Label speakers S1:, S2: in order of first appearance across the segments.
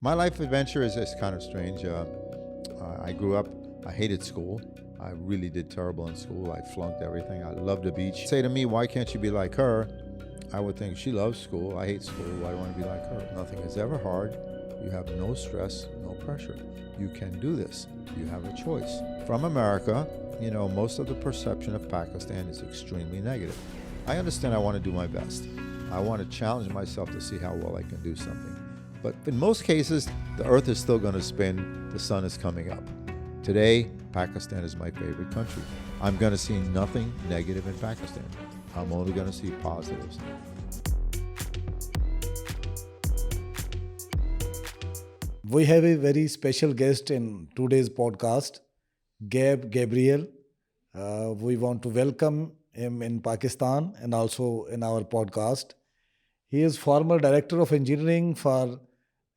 S1: My life adventure is kind of strange. I grew up, I hated school. I really did terrible in school. I flunked everything. I loved the beach. Say to me, why can't you be like her? I would think, she loves school. I hate school. Why do I want to be like her? Nothing is ever hard. You have no stress, no pressure. You can do this. You have a choice. From America, most of the perception of Pakistan is extremely negative. I understand I want to do my best. I want to challenge myself to see how well I can do something. But in most cases, the earth is still going to spin, the sun is coming up. Today, Pakistan is my favorite country. I'm going to see nothing negative in Pakistan. I'm only going to see positives.
S2: We have a very special guest in today's podcast, Gabrielle. We want to welcome him in Pakistan and also in our podcast. He is former director of engineering for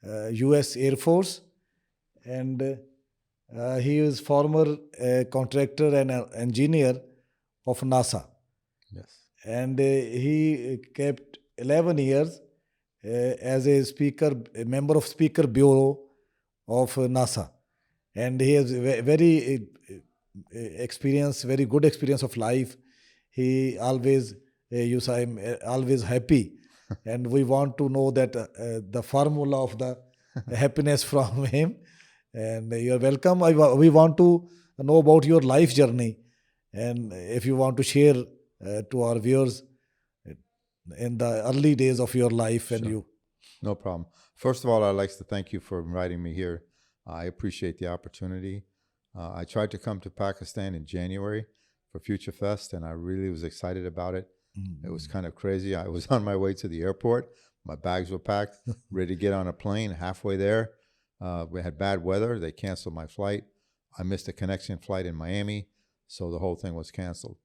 S2: US Air Force, and he is former contractor and engineer of NASA.
S1: Yes.
S2: And he kept 11 years as a member of Speaker Bureau of NASA. And he has very very good experience of life. He always, you say, I'm always happy. And we want to know that the formula of the happiness from him. And you're welcome. We want to know about your life journey. And if you want to share to our viewers in the early days of your life and
S1: Sure.
S2: you.
S1: No problem. First of all, I'd like to thank you for inviting me here. I appreciate the opportunity. I tried to come to Pakistan in January for Future Fest, and I really was excited about it. It was kind of crazy. I was on my way to the airport. My bags were packed, ready to get on a plane. Halfway there, we had bad weather. They canceled my flight. I missed a connection flight in Miami, so the whole thing was canceled.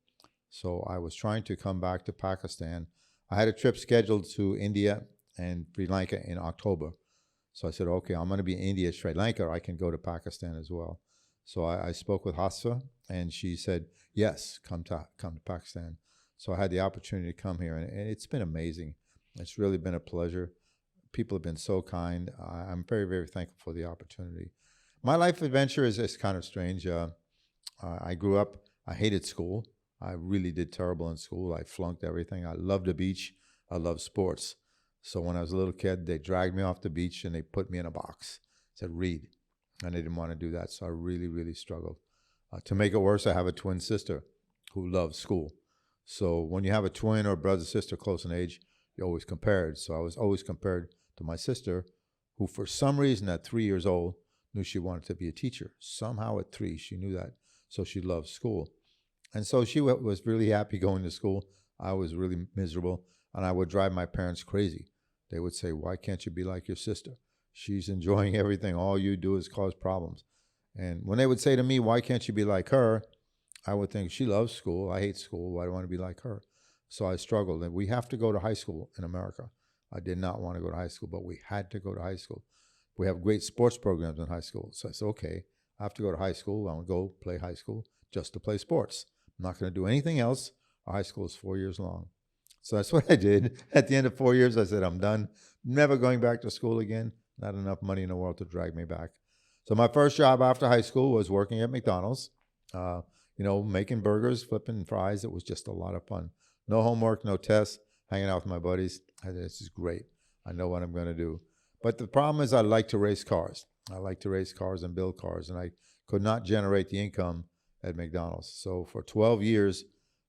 S1: So I was trying to come back to Pakistan. I had a trip scheduled to India and Sri Lanka in October. So I said, okay, I'm going to be in India, Sri Lanka. I can go to Pakistan as well. So I spoke with Hafsa, and she said, yes, come to Pakistan. So I had the opportunity to come here, and it's been amazing. It's really been a pleasure. People have been so kind. I'm very, very thankful for the opportunity. My life adventure is kind of strange. I grew up, I hated school. I really did terrible in school. I flunked everything. I loved the beach. I loved sports. So when I was a little kid, they dragged me off the beach and they put me in a box. Said, read. And I didn't want to do that. So I really, really struggled. To make it worse, I have a twin sister who loves school. So when you have a twin or brother, sister close in age, you're always compared. So I was always compared to my sister, who for some reason at 3 years old knew she wanted to be a teacher. Somehow at 3, she knew that. So she loved school. And so she was really happy going to school. I was really miserable, and I would drive my parents crazy. They would say, why can't you be like your sister? She's enjoying everything. All you do is cause problems. And when they would say to me, why can't you be like her? I would think, she loves school. I hate school. Why do I want to be like her? So I struggled. And we have to go to high school in America. I did not want to go to high school, but we had to go to high school. We have great sports programs in high school. So I said, okay, I have to go to high school. I'm going to go play high school just to play sports. I'm not going to do anything else. Our high school is 4 years long. So that's what I did. At the end of 4 years, I said, I'm done. Never going back to school again. Not enough money in the world to drag me back. So my first job after high school was working at McDonald's, making burgers, flipping fries. It was just a lot of fun. No homework, no tests, hanging out with my buddies. I said, this is great. I know what I'm going to do. But the problem is I like to race cars. I like to race cars and build cars, and I could not generate the income at McDonald's. So for 12 years,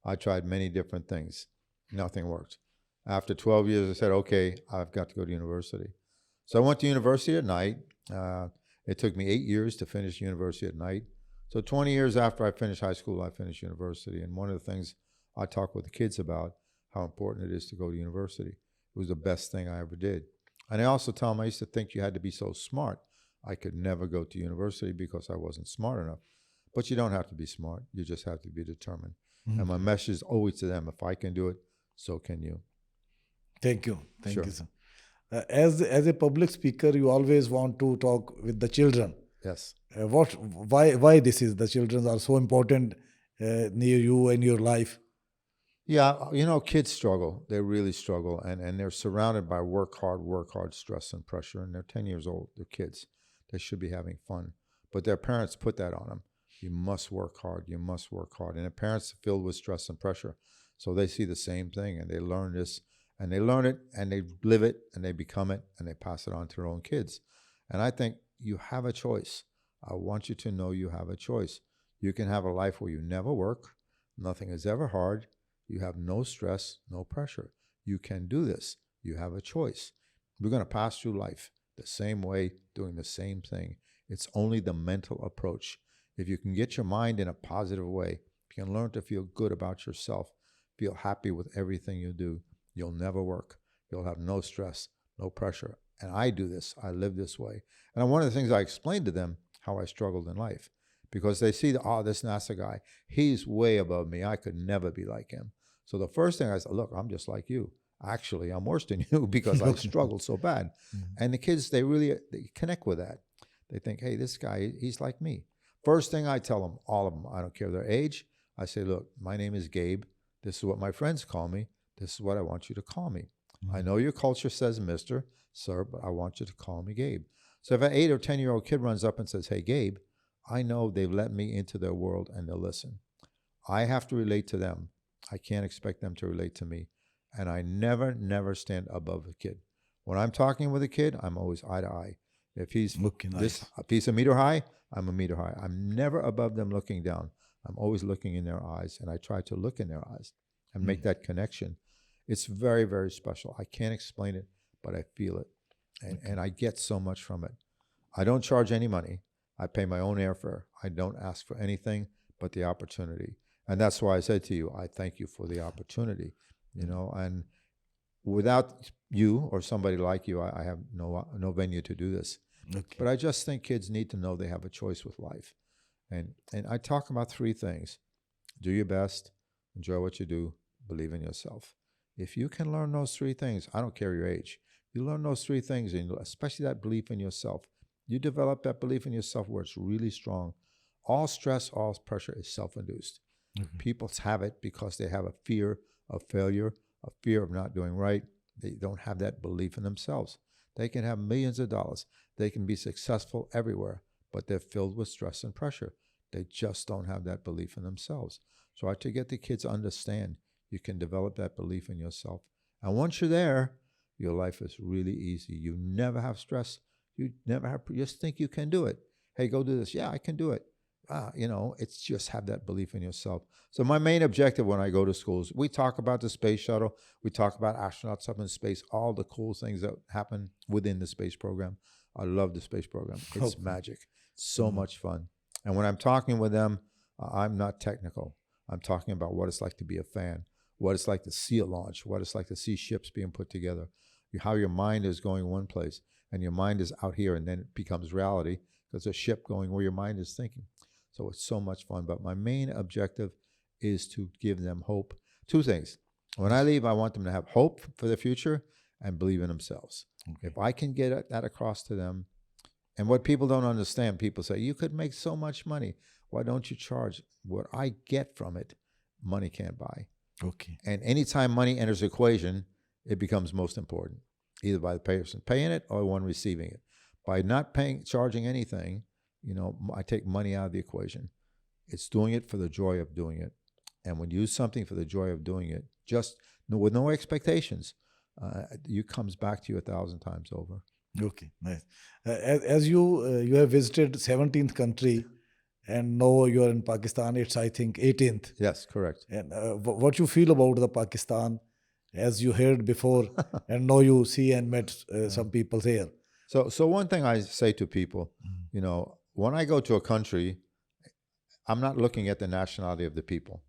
S1: I tried many different things. Nothing worked. After 12 years, I said, okay, I've got to go to university. So I went to university at night. It took me 8 years to finish university at night. So 20 years after I finished high school, I finished university. And one of the things I talk with the kids about, how important it is to go to university. It was the best thing I ever did. And I also tell them I used to think you had to be so smart. I could never go to university because I wasn't smart enough. But you don't have to be smart. You just have to be determined. Mm-hmm. And my message is always to them, if I can do it, so can you.
S2: Thank you. Thank
S1: Sure.
S2: you, sir. As a public speaker, you always want to talk with the children.
S1: Yes.
S2: Why this is? The children are so important near you and your life.
S1: Yeah, kids struggle. They really struggle, and they're surrounded by work hard stress and pressure, and they're 10 years old. They're kids. They should be having fun, but their parents put that on them. You must work hard. You must work hard, and their parents are filled with stress and pressure, so they see the same thing, and they learn this, and they learn it, and they live it, and they become it, and they pass it on to their own kids. And I think you have a choice. I want you to know you have a choice. You can have a life where you never work, nothing is ever hard. You have no stress, no pressure. You can do this. You have a choice. We're going to pass through life the same way, doing the same thing. It's only the mental approach. If you can get your mind in a positive way, if you can learn to feel good about yourself, feel happy with everything you do, you'll never work. You'll have no stress, no pressure. And I do this. I live this way. And one of the things I explained to them, how I struggled in life, because they see, this NASA guy, he's way above me. I could never be like him. So the first thing I said, look, I'm just like you. Actually, I'm worse than you because I struggled so bad. And the kids, they connect with that. They think, hey, this guy, he's like me. First thing I tell them, all of them, I don't care their age, I say, look, my name is Gabe. This is what my friends call me. This is what I want you to call me. I know your culture says Mr., Sir, but I want you to call me Gabe. So if an 8 or 10-year-old kid runs up and says, hey, Gabe, I know they've let me into their world and they'll listen. I have to relate to them. I can't expect them to relate to me. And I never stand above a kid. When I'm talking with a kid, I'm always eye to eye. If he's a piece of meter high, I'm a meter high. I'm never above them looking down. I'm always looking in their eyes, and I try to look in their eyes and make that connection. It's very, very special. I can't explain it, but I feel it. And I get so much from it. I don't charge any money. I pay my own airfare. I don't ask for anything but the opportunity. And that's why I said to you, I thank you for the opportunity, and without you or somebody like you, I have no venue to do this. Okay. But I just think kids need to know they have a choice with life. And I talk about 3 things. Do your best, enjoy what you do, believe in yourself. If you can learn those 3 things, I don't care your age, you learn those 3 things, and especially that belief in yourself. You develop that belief in yourself where it's really strong. All stress, all pressure is self-induced. People have it because they have a fear of failure, a fear of not doing right. They don't have that belief in themselves. They can have millions of dollars. They can be successful everywhere, but they're filled with stress and pressure. They just don't have that belief in themselves. So I have to get the kids to understand you can develop that belief in yourself. And once you're there, your life is really easy. You never have stress. You just think you can do it. Hey, go do this. Yeah, I can do it. It's just have that belief in yourself. So my main objective when I go to schools, we talk about the space shuttle. We talk about astronauts up in space, all the cool things that happen within the space program. I love the space program. It's magic. It's so much fun. And when I'm talking with them, I'm not technical. I'm talking about what it's like to be a fan, what it's like to see a launch, what it's like to see ships being put together, how your mind is going one place and your mind is out here, and then it becomes reality because a ship going where your mind is thinking. So it's so much fun. But my main objective is to give them hope. 2 things. When I leave, I want them to have hope for the future and believe in themselves. Okay. If I can get that across to them, and what people don't understand, people say, you could make so much money. Why don't you charge? What I get from it, money can't buy. Okay. And anytime money enters the equation, it becomes most important, either by the person paying it or one receiving it. By not charging anything, I take money out of the equation. It's doing it for the joy of doing it. And when you do something for the joy of doing it, just with no expectations, it comes back to you 1,000 times over.
S2: Okay, nice. As you have visited 17th country, and now you are in Pakistan, it's I think 18th.
S1: Yes, correct.
S2: And what you feel about the Pakistan, as you heard before, and now you see and met some people there.
S1: So one thing I say to people, when I go to a country, I'm not looking at the nationality of the people.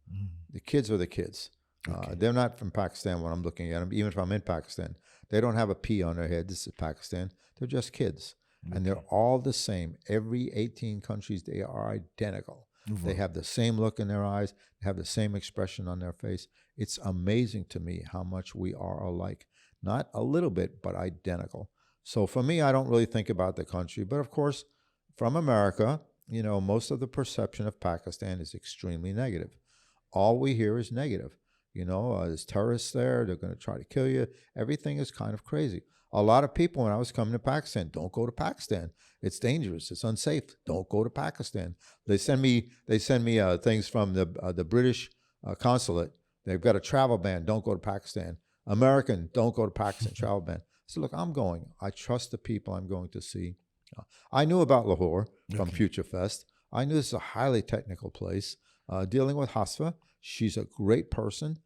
S1: The kids are the kids. Okay. They're not from Pakistan when I'm looking at them, even if I'm in Pakistan. They don't have a P on their head. This is Pakistan. They're just kids. Okay. And they're all the same. Every 18 countries, they are identical. Mm-hmm. They have the same look in their eyes. They have the same expression on their face. It's amazing to me how much we are alike. Not a little bit, but identical. So for me, I don't really think about the country. But of course, from America, most of the perception of Pakistan is extremely negative. All we hear is negative. There's terrorists there. They're going to try to kill you. Everything is kind of crazy. A lot of people, when I was coming to Pakistan, don't go to Pakistan. It's dangerous. It's unsafe. Don't go to Pakistan. They send me things from the British consulate. They've got a travel ban. Don't go to Pakistan. American, don't go to Pakistan. Travel ban. So look, I'm going. I trust the people I'm going to see. I knew about Lahore from Future Fest. I knew this is a highly technical place. Dealing with Hasfa, she's a great person.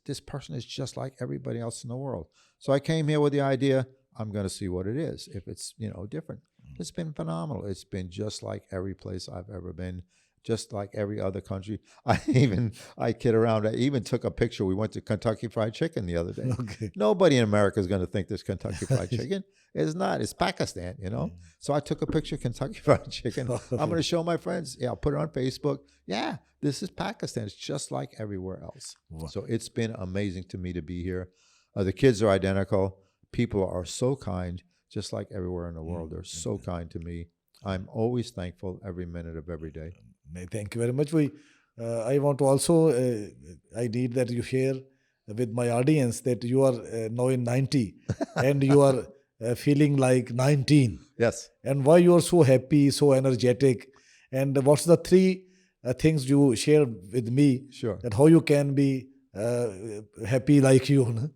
S1: This person is just like everybody else in the world. So I came here with the idea, I'm going to see what it is, if it's, different. It's been phenomenal. It's been just like every place I've ever been, just like every other country. I kid around. I even took a picture. We went to Kentucky Fried Chicken the other day.
S2: Okay.
S1: Nobody in America is going to think there's Kentucky Fried Chicken. It's not. It's Pakistan, So I took a picture of Kentucky Fried Chicken. I'm going to show my friends. Yeah, I'll put it on Facebook. Yeah, this is Pakistan. It's just like everywhere else.
S2: Wow.
S1: So it's been amazing to me to be here. The kids are identical. People are so kind, just like everywhere in the world. They're so kind to me. I'm always thankful every minute of every day.
S2: Thank you very much. I want to also, I need that you share with my audience that you are now in 90 and you are feeling like 19.
S1: Yes.
S2: And why you are so happy, so energetic. And what's the three things you share with me?
S1: Sure.
S2: That how you can be happy like you. No?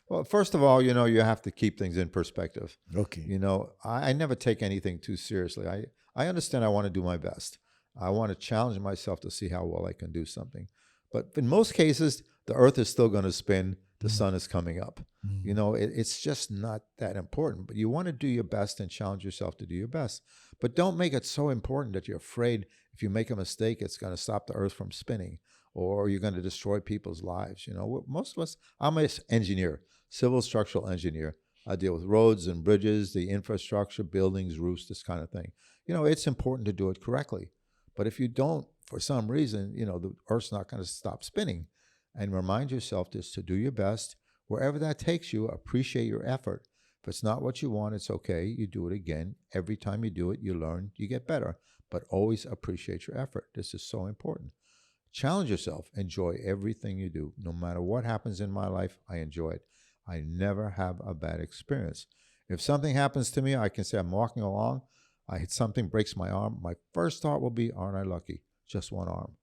S1: Well, first of all, you have to keep things in perspective.
S2: Okay.
S1: I never take anything too seriously. I understand I want to do my best. I want to challenge myself to see how well I can do something. But in most cases, the earth is still going to spin. The sun is coming up. It's just not that important. But you want to do your best and challenge yourself to do your best. But don't make it so important that you're afraid if you make a mistake, it's going to stop the earth from spinning or you're going to destroy people's lives. Most of us, I'm an engineer, civil structural engineer. I deal with roads and bridges, the infrastructure, buildings, roofs, this kind of thing. It's important to do it correctly. But if you don't, for some reason, the earth's not going to stop spinning. And remind yourself just to do your best. Wherever that takes you, appreciate your effort. If it's not what you want, it's okay. You do it again. Every time you do it, you learn, you get better. But always appreciate your effort. This is so important. Challenge yourself. Enjoy everything you do. No matter what happens in my life, I enjoy it. I never have a bad experience. If something happens to me, I can say I'm walking along, I hit something, breaks my arm. My first thought will be, aren't I lucky? Just one arm.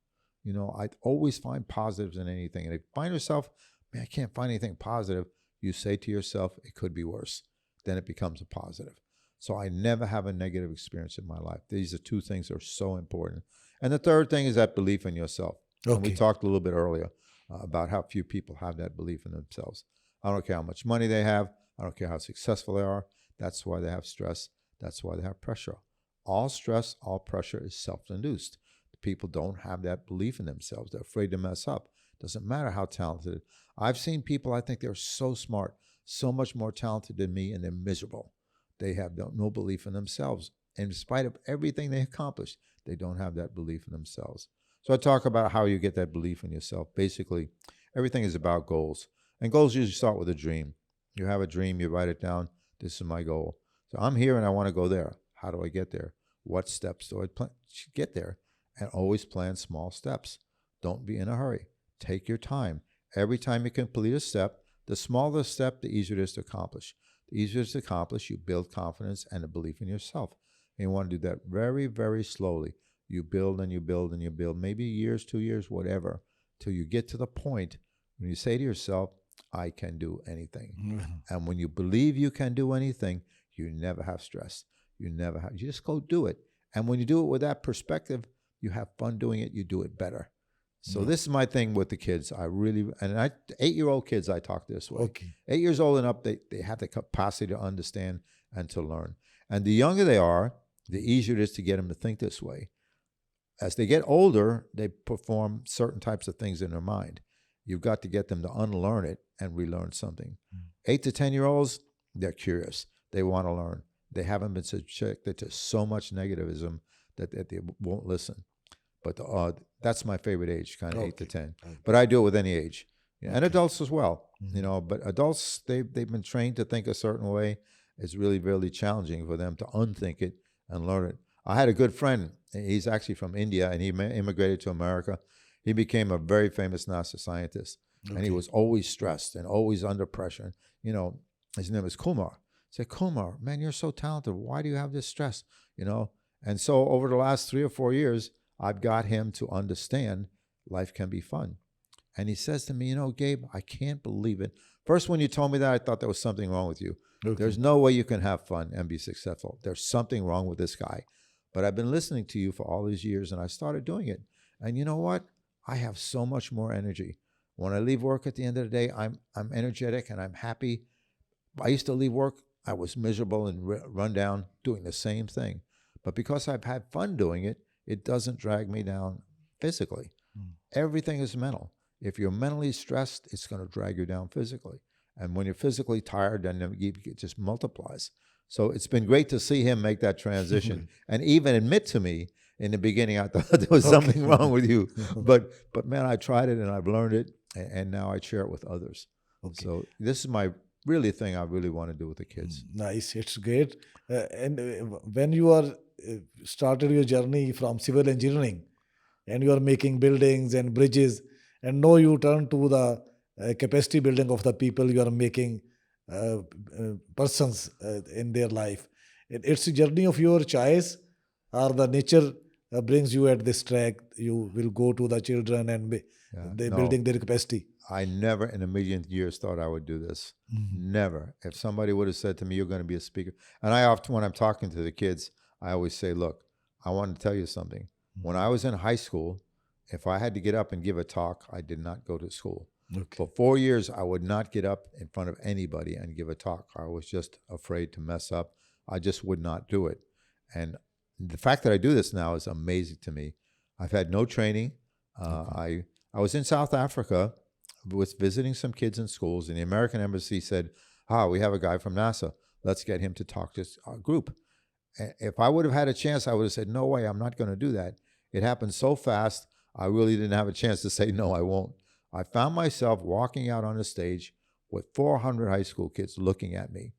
S1: I always find positives in anything. And if you find yourself, man, I can't find anything positive, you say to yourself, it could be worse. Then it becomes a positive. So I never have a negative experience in my life. These are two things that are so important. And the third thing is that belief in yourself. Okay. And we talked a little bit earlier about how few people have that belief in themselves. I don't care how much money they have. I don't care how successful they are. That's why they have stress. That's why they have pressure. All stress, all pressure is self-induced. People don't have that belief in themselves. They're afraid to mess up. Doesn't matter how talented. I've seen people, I think they're so smart, so much more talented than me, and they're miserable. They have no belief in themselves. And in spite of everything they accomplished, they don't have that belief in themselves. So I talk about how you get that belief in yourself. Basically, everything is about goals. And goals usually start with a dream. You have a dream, you write it down. This is my goal. So I'm here and I want to go there. How do I get there? What steps do I get there? And always plan small steps. Don't be in a hurry. Take your time. Every time you complete a step, the smaller the step, the easier it is to accomplish. The easier it is to accomplish, you build confidence and a belief in yourself. And you want to do that very, very slowly. You build and you build and you build, maybe years, 2 years, whatever, till you get to the point when you say to yourself, I can do anything. Mm-hmm. And when you believe you can do anything, you never have stress. You just go do it. And when you do it with that perspective, you have fun doing it, you do it better. So this is my thing with the kids. 8-year-old kids, I talk this way. Okay. 8 years old and up, they have the capacity to understand and to learn. And the younger they are, the easier it is to get them to think this way. As they get older, they perform certain types of things in their mind. You've got to get them to unlearn it and relearn something. 8 to 10-year-olds, they're curious. They want to learn. They haven't been subjected to so much negativism that they won't listen. But that's my favorite age, kind of 8 to 10. Okay. But I do it with any age. Yeah, and adults as well. Mm-hmm. But adults, they've been trained to think a certain way. It's really, really challenging for them to unthink it and learn it. I had a good friend. He's actually from India, and he immigrated to America. He became a very famous NASA scientist. And he was always stressed and always under pressure. You know, his name is Kumar. I said, Kumar, man, you're so talented. Why do you have this stress? You know, and so over the last 3 or 4 years, I've got him to understand life can be fun. And he says to me, you know, Gabe, I can't believe it. First, when you told me that, I thought there was something wrong with you. There's no way you can have fun and be successful. There's something wrong with this guy. But I've been listening to you for all these years, and I started doing it. And you know what? I have so much more energy. When I leave work at the end of the day, I'm energetic and I'm happy. I used to leave work, I was miserable and run down doing the same thing. But because I've had fun doing it, it doesn't drag me down physically. Everything is mental. If you're mentally stressed, it's going to drag you down physically. And when you're physically tired, then it just multiplies. So it's been great to see him make that transition and even admit to me in the beginning, I thought there was something wrong with you. But man, I tried it and I've learned it, and now I share it with others. So this is my really thing I really want to do with the kids.
S2: Nice, it's great. And when you are started your journey from civil engineering, and you are making buildings and bridges, and now you turn to the capacity building of the people you are making persons in their life. It's a journey of your choice, or the nature brings you at this track. You will go to the children and building their capacity.
S1: I never in a million years thought I would do this. Never. If somebody would have said to me, you're going to be a speaker. And I often, when I'm talking to the kids, I always say, look, I want to tell you something. When I was in high school, if I had to get up and give a talk, I did not go to school. For 4 years, I would not get up in front of anybody and give a talk. I was just afraid to mess up. I just would not do it. And the fact that I do this now is amazing to me. I've had no training. I was in South Africa, was visiting some kids in schools, and the American embassy said, we have a guy from NASA. Let's get him to talk to our group. If I would have had a chance, I would have said, no way, I'm not going to do that. It happened so fast, I really didn't have a chance to say, no, I won't. I found myself walking out on a stage with 400 high school kids looking at me,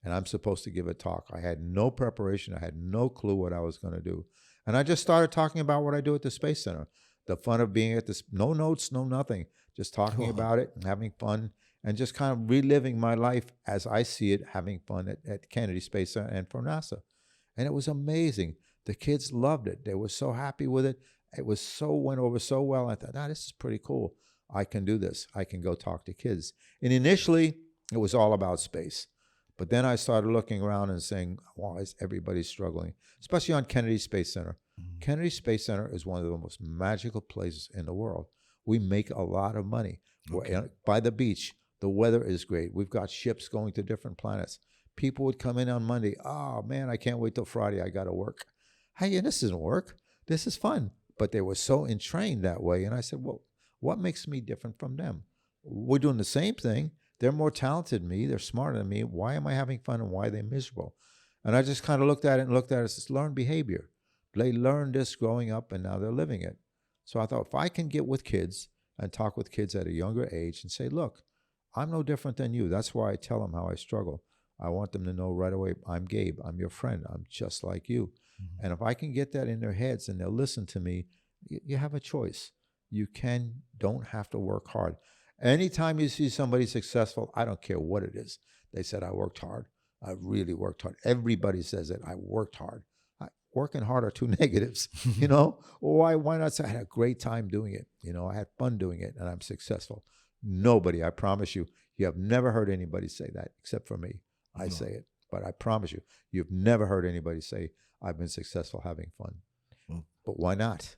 S1: and I'm supposed to give a talk. I had no preparation. I had no clue what I was going to do. And I just started talking about what I do at the Space Center, the fun of being at this, no notes, no nothing, just talking about it and having fun and just kind of reliving my life as I see it, having fun at Kennedy Space Center and for NASA. And it was amazing. The kids loved it. They were so happy with it. It went over so well. I thought, this is pretty cool. I can do this. I can go talk to kids. And initially, it was all about space. But then I started looking around and saying, why is everybody struggling? Especially on Kennedy Space Center. Kennedy Space Center is one of the most magical places in the world. We make a lot of money. We're by the beach. The weather is great. We've got ships going to different planets. People would come in on Monday. Oh, man, I can't wait till Friday. I got to work. Hey, this isn't work. This is fun. But they were so entrained that way. And I said, well, what makes me different from them? We're doing the same thing. They're more talented than me. They're smarter than me. Why am I having fun and why are they miserable? And I just kind of looked at it as this learned behavior. They learned this growing up and now they're living it. So I thought, if I can get with kids and talk with kids at a younger age and say, look, I'm no different than you. That's why I tell them how I struggle. I want them to know right away, I'm Gabe. I'm your friend. I'm just like you. And if I can get that in their heads and they'll listen to me, you have a choice. You don't have to work hard. Anytime you see somebody successful, I don't care what it is. They said, I worked hard. I really worked hard. Everybody says it. I worked hard. Working hard are two negatives, Why not say I had a great time doing it? I had fun doing it and I'm successful. Nobody, I promise you, you have never heard anybody say that except for me. I say it, but I promise you, you've never heard anybody say, I've been successful having fun. But why not?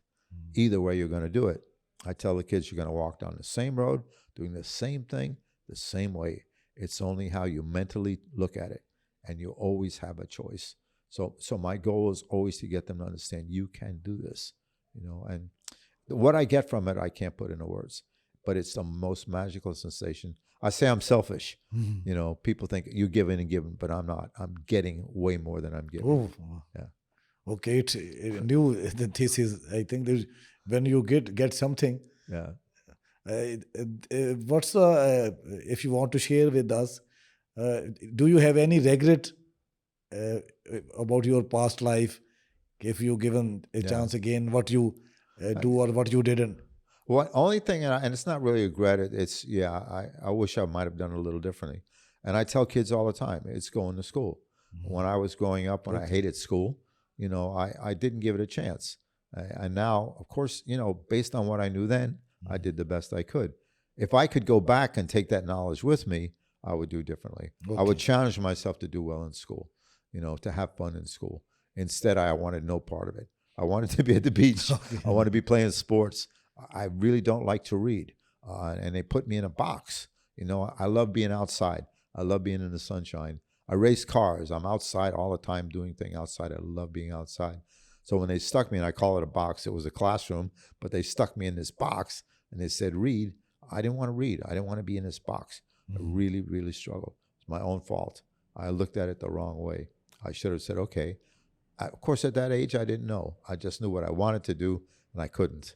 S1: Either way, you're going to do it. I tell the kids, you're going to walk down the same road, doing the same thing, the same way. It's only how you mentally look at it, and you always have a choice. So my goal is always to get them to understand you can do this, and what I get from it, I can't put into words, but it's the most magical sensation. I say I'm selfish. People think you're giving and giving, but I'm not. I'm getting way more than I'm giving. Yeah.
S2: Okay, it's new. This is, I think, when you get something.
S1: Yeah.
S2: What's if you want to share with us, do you have any regret about your past life? If you given a chance again, what you do or what you didn't?
S1: Well, only thing, and it's not really a regret. It's yeah. I wish I might have done it a little differently. And I tell kids all the time, it's going to school. When I was growing up, when I hated school, I didn't give it a chance. And now, of course, based on what I knew then, I did the best I could. If I could go back and take that knowledge with me, I would do differently. I would challenge myself to do well in school, to have fun in school. Instead, I wanted no part of it. I wanted to be at the beach. I wanted to be playing sports. I really don't like to read. And they put me in a box. I love being outside. I love being in the sunshine. I race cars. I'm outside all the time doing things outside. I love being outside. So when they stuck me, and I call it a box, it was a classroom, but they stuck me in this box and they said, read. I didn't want to read. I didn't want to be in this box. I really, really struggled. It's my own fault. I looked at it the wrong way. I should have said, okay. Of course, at that age, I didn't know. I just knew what I wanted to do, and I couldn't.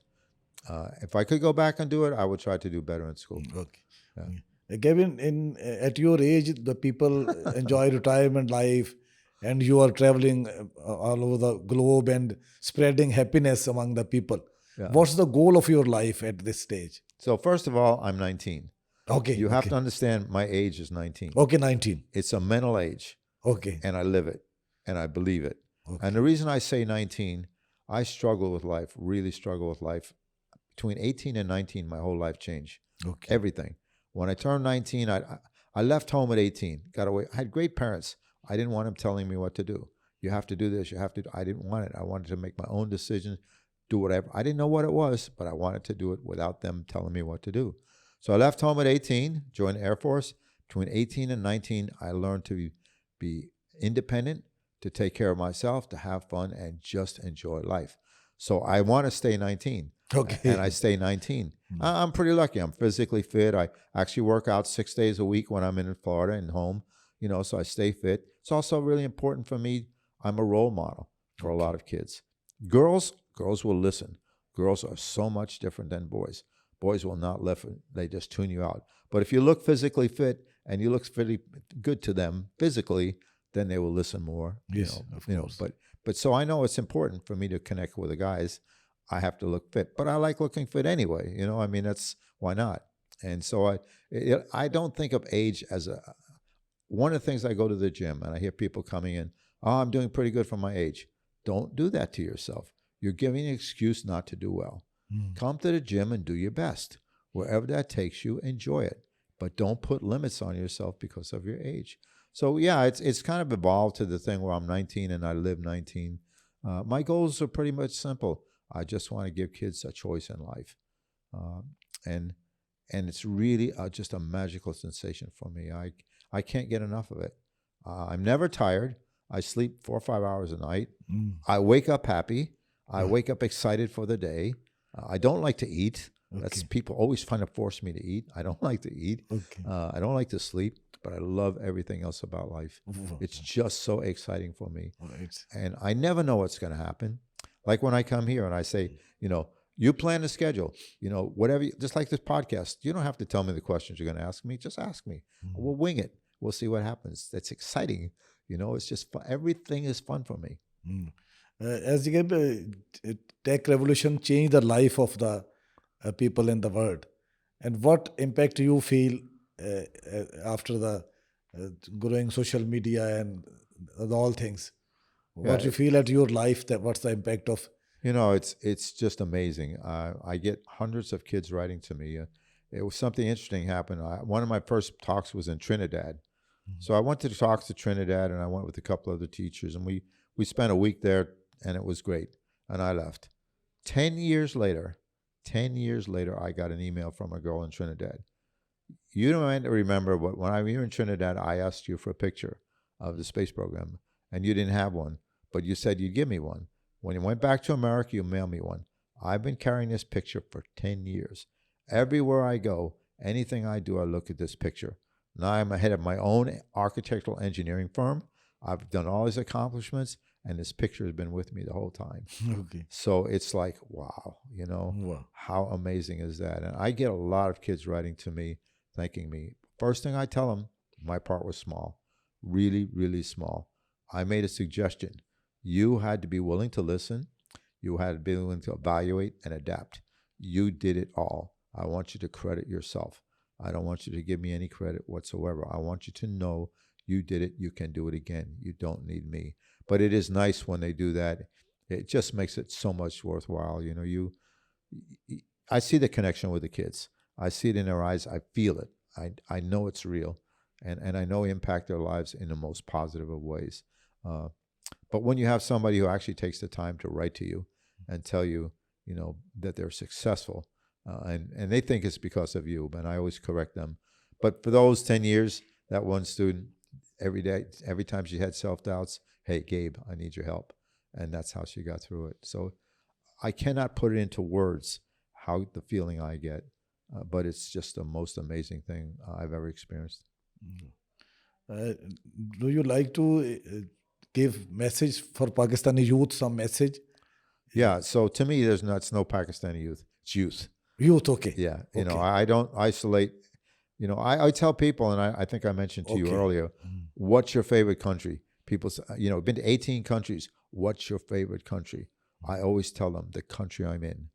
S1: If I could go back and do it, I would try to do better in school.
S2: Okay.
S1: Yeah.
S2: Gavin, at your age, the people enjoy retirement life, and you are traveling all over the globe and spreading happiness among the people.
S1: Yeah.
S2: What's the goal of your life at this stage?
S1: So first of all, I'm 19.
S2: Okay.
S1: You have to understand my age is 19.
S2: Okay, 19.
S1: It's a mental age.
S2: Okay.
S1: And I live it, and I believe it.
S2: Okay.
S1: And the reason I say 19, I struggle with life, really struggle with life. Between 18 and 19, my whole life changed.
S2: Okay.
S1: Everything. When I turned 19, I left home at 18, got away. I had great parents. I didn't want them telling me what to do. You have to do this, you have to. I didn't want it. I wanted to make my own decisions, do whatever. I didn't know what it was, but I wanted to do it without them telling me what to do. So I left home at 18, joined the Air Force. Between 18 and 19, I learned to be independent, to take care of myself, to have fun, and just enjoy life. So I want to stay 19.
S2: Okay.
S1: And I stay 19. I'm pretty lucky. I'm physically fit. I actually work out 6 days a week when I'm in Florida and home, so I stay fit. It's also really important for me. I'm a role model for a lot of kids. Girls will listen. Girls are so much different than boys. Boys will not listen. They just tune you out. But if you look physically fit and you look pretty good to them physically, then they will listen more.
S2: Yes, of course.
S1: But so I know it's important for me to connect with the guys. I have to look fit, but I like looking fit anyway. That's why not. And so I don't think of age as one of the things. I go to the gym and I hear people coming in, oh, I'm doing pretty good for my age. Don't do that to yourself. You're giving an excuse not to do well. Come to the gym and do your best. Wherever that takes you, enjoy it. But don't put limits on yourself because of your age. So yeah, it's kind of evolved to the thing where I'm 19 and I live 19. My goals are pretty much simple. I just want to give kids a choice in life. And it's really just a magical sensation for me. I can't get enough of it. I'm never tired. I sleep 4 or 5 hours a night. I wake up happy. I wake up excited for the day. I don't like to eat. That's people always trying to force me to eat. I don't like to eat. I don't like to sleep, but I love everything else about life. It's just so exciting for me. And I never know what's going to happen. Like when I come here and I say, you plan the schedule, whatever, just like this podcast, you don't have to tell me the questions you're going to ask me. Just ask me. We'll wing it. We'll see what happens. That's exciting. It's just fun. Everything is fun for me.
S2: As you get tech revolution changed the life of the people in the world. And what impact do you feel after the growing social media and all things? What you feel at your life? What's the impact of?
S1: It's just amazing. I get hundreds of kids writing to me. It was something interesting happened. One of my first talks was in Trinidad. So I went to the talks to Trinidad, and I went with a couple other teachers, and we spent a week there, and it was great. And I left. 10 years later, I got an email from a girl in Trinidad. You don't remember, but when I was in Trinidad, I asked you for a picture of the space program, and you didn't have one, but you said you'd give me one. When you went back to America, you mailed me one. I've been carrying this picture for 10 years. Everywhere I go, anything I do, I look at this picture. Now I'm ahead of my own architectural engineering firm. I've done all these accomplishments, and this picture has been with me the whole time. So it's like, wow, how amazing is that? And I get a lot of kids writing to me, thanking me. First thing I tell them, my part was small, really, really small. I made a suggestion. You had to be willing to listen. You had to be willing to evaluate and adapt. You did it all. I want you to credit yourself. I don't want you to give me any credit whatsoever. I want you to know you did it. You can do it again. You don't need me. But it is nice when they do that. It just makes it so much worthwhile. I see the connection with the kids. I see it in their eyes. I feel it. I know it's real. And I know impact their lives in the most positive of ways. But when you have somebody who actually takes the time to write to you and tell you, that they're successful, and they think it's because of you, but I always correct them. But for those 10 years, that one student, every day, every time she had self-doubts, hey, Gabe, I need your help. And that's how she got through it. So I cannot put it into words how the feeling I get, but it's just the most amazing thing I've ever experienced.
S2: Do you like to give message for Pakistani youth, some message?
S1: Yeah, so to me, it's no Pakistani youth. It's youth.
S2: Youth, okay.
S1: Yeah,
S2: Okay.
S1: I don't isolate. I tell people, and I think I mentioned to you
S2: Okay.
S1: earlier, what's your favorite country? People say, been to 18 countries. What's your favorite country? I always tell them the country I'm in.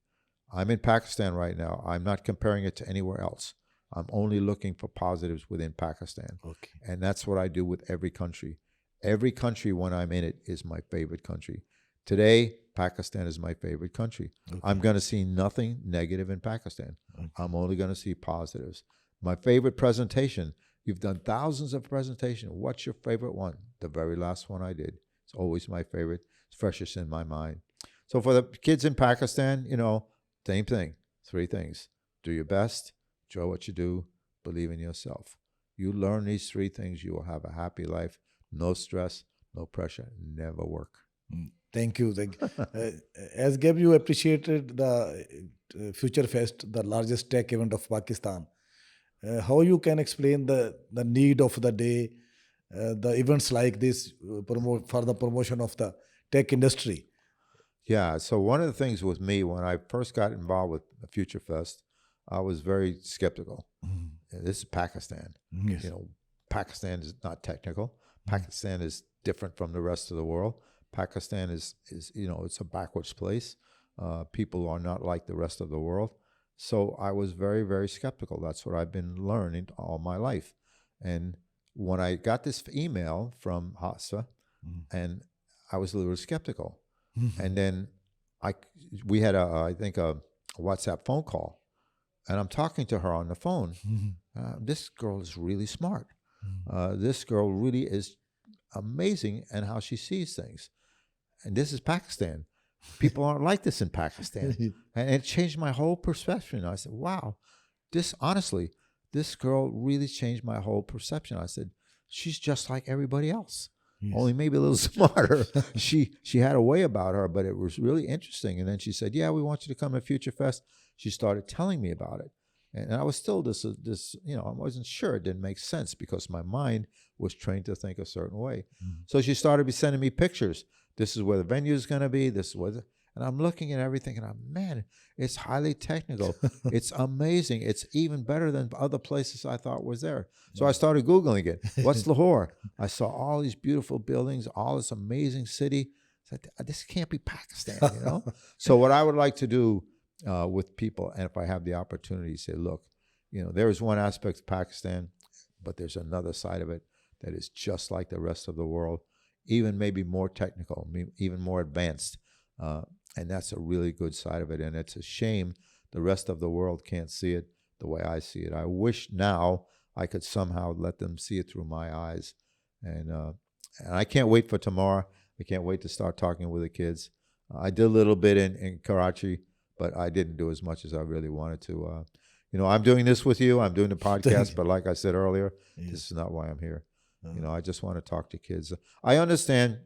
S1: I'm in Pakistan right now. I'm not comparing it to anywhere else. I'm only looking for positives within Pakistan.
S2: Okay.
S1: And that's what I do with every country. Every country, when I'm in it, is my favorite country. Today, Pakistan is my favorite country.
S2: Okay.
S1: I'm going to see nothing negative in Pakistan.
S2: Okay.
S1: I'm only going to see positives. My favorite presentation, you've done thousands of presentations. What's your favorite one? The very last one I did. It's always my favorite. It's freshest in my mind. So for the kids in Pakistan, same thing. 3 things. Do your best. Enjoy what you do. Believe in yourself. You learn these 3 things, you will have a happy life. No stress, no pressure. Never work.
S2: Thank you. As Gabe, you appreciated the Future Fest, the largest tech event of Pakistan. How you can explain the need of the day, the events like this for the promotion of the tech industry?
S1: Yeah, so one of the things with me, when I first got involved with Future Fest, I was very skeptical. This is Pakistan.
S2: Yes.
S1: Pakistan is not technical. Pakistan is different from the rest of the world. Pakistan is it's a backwards place. People are not like the rest of the world. So I was very, very skeptical. That's what I've been learning all my life. And when I got this email from Hassa, and I was a little skeptical. And then we had I think a WhatsApp phone call, and I'm talking to her on the phone. This girl is really smart. This girl really is amazing in how she sees things. And this is Pakistan. People aren't like this in Pakistan. And it changed my whole perception. I said, wow, honestly, this girl really changed my whole perception. I said, she's just like everybody else. Yes. Only maybe a little smarter. She had a way about her, but it was really interesting. And then she said, yeah, we want you to come to Future Fest. She started telling me about it. And I was still I wasn't sure. It didn't make sense because my mind was trained to think a certain way. So she started sending me pictures. This is where the venue is going to be. This is where and I'm looking at everything and man, it's highly technical. It's amazing. It's even better than other places I thought was there. So I started Googling it. What's Lahore? I saw all these beautiful buildings, all this amazing city. I said, this can't be Pakistan, So what I would like to do with people, and if I have the opportunity, say, look, there is one aspect of Pakistan, but there's another side of it that is just like the rest of the world, even maybe more technical, even more advanced. And that's a really good side of it. And it's a shame the rest of the world can't see it the way I see it. I wish now I could somehow let them see it through my eyes. And I can't wait for tomorrow. I can't wait to start talking with the kids. I did a little bit in Karachi, but I didn't do as much as I really wanted to. I'm doing this with you. I'm doing the podcast, but like I said earlier, this is not why I'm here. I just want to talk to kids. I understand,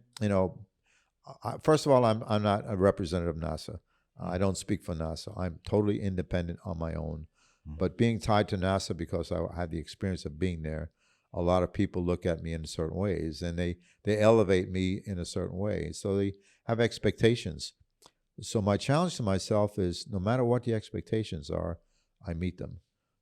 S1: first of all, I'm not a representative of NASA. I don't speak for NASA. I'm totally independent on my own. But being tied to NASA because I had the experience of being there, a lot of people look at me in certain ways, and they elevate me in a certain way. So they have expectations. So my challenge to myself is no matter what the expectations are, I meet them.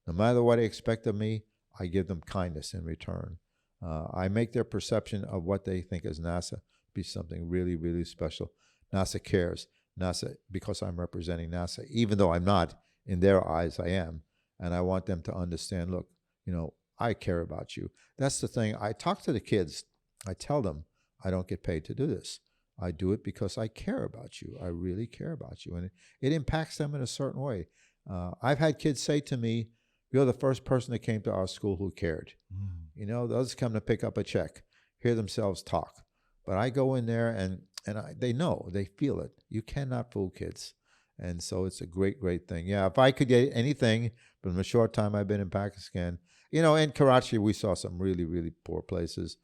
S1: No matter what they expect of me, I give them kindness in return. I make their perception of what they think is NASA be something really, really special. NASA cares. NASA because I'm representing NASA, even though I'm not. In their eyes, I am. And I want them to understand, look, I care about you. That's the thing. I talk to the kids. I tell them I don't get paid to do this. I do it because I care about you. I really care about you. And it impacts them in a certain way. I've had kids say to me, you're the first person that came to our school who cared. Those come to pick up a check, hear themselves talk. But I go in there and they know, they feel it. You cannot fool kids. And so it's a great, great thing. Yeah, if I could get anything from the short time I've been in Pakistan, in Karachi, we saw some really, really poor places,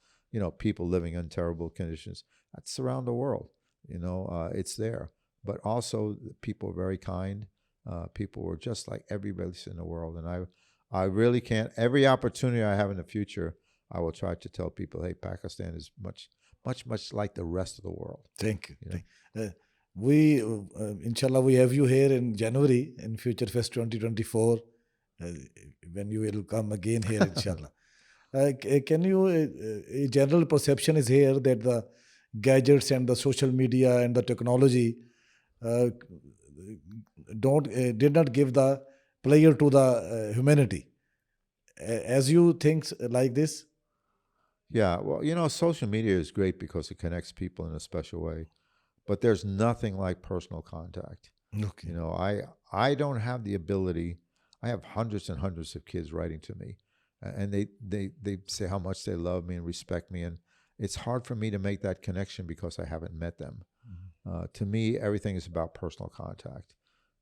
S1: people living in terrible conditions. That's around the world, it's there. But also people are very kind. People were just like everybody else in the world. And I really can't, every opportunity I have in the future, I will try to tell people, hey, Pakistan is much, much, much like the rest of the world.
S2: Thank you. We, inshallah, we have you here in January in Future Fest 2024, when you will come again here, inshallah. Can you, a general perception is here that the gadgets and the social media and the technology did not give the player to the humanity. As you think like this?
S1: Yeah, well, social media is great because it connects people in a special way. But there's nothing like personal contact.
S2: Okay.
S1: I don't have the ability. I have hundreds and hundreds of kids writing to me, and they say how much they love me and respect me, and it's hard for me to make that connection because I haven't met them. To me, everything is about personal contact.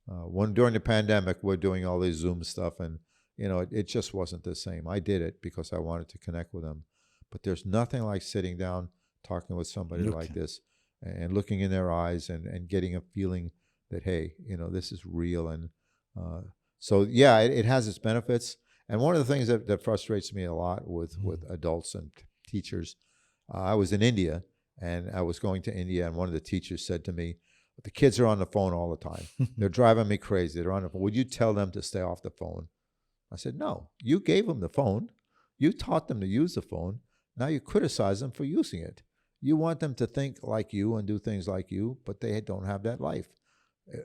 S1: During the pandemic, we're doing all this Zoom stuff, and it just wasn't the same. I did it because I wanted to connect with them, but there's nothing like sitting down, talking with somebody like this, and looking in their eyes and getting a feeling that, hey, this is real. And so, yeah, it has its benefits. And one of the things that frustrates me a lot with adults and teachers, I was in India, and I was going to India, and one of the teachers said to me, the kids are on the phone all the time. They're driving me crazy. They're on the phone. Would you tell them to stay off the phone? I said, no, you gave them the phone. You taught them to use the phone. Now you criticize them for using it. You want them to think like you and do things like you, but they don't have that life.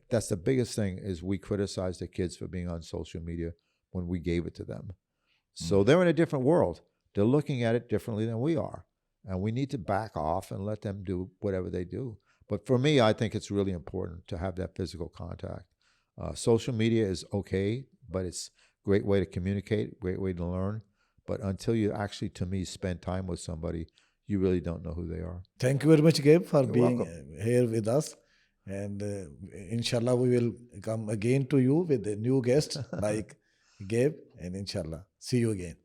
S1: That's the biggest thing, is we criticize the kids for being on social media when we gave it to them. So they're in a different world. They're looking at it differently than we are. And we need to back off and let them do whatever they do. But for me, I think it's really important to have that physical contact. Social media is okay, but it's a great way to communicate, great way to learn. But until you actually, to me, spend time with somebody, you really don't know who they are.
S2: Thank you very much, Gabe, for
S1: You're
S2: being
S1: welcome.
S2: here with us. And inshallah, we will come again to you with a new guest like Gabe. And inshallah, see you again.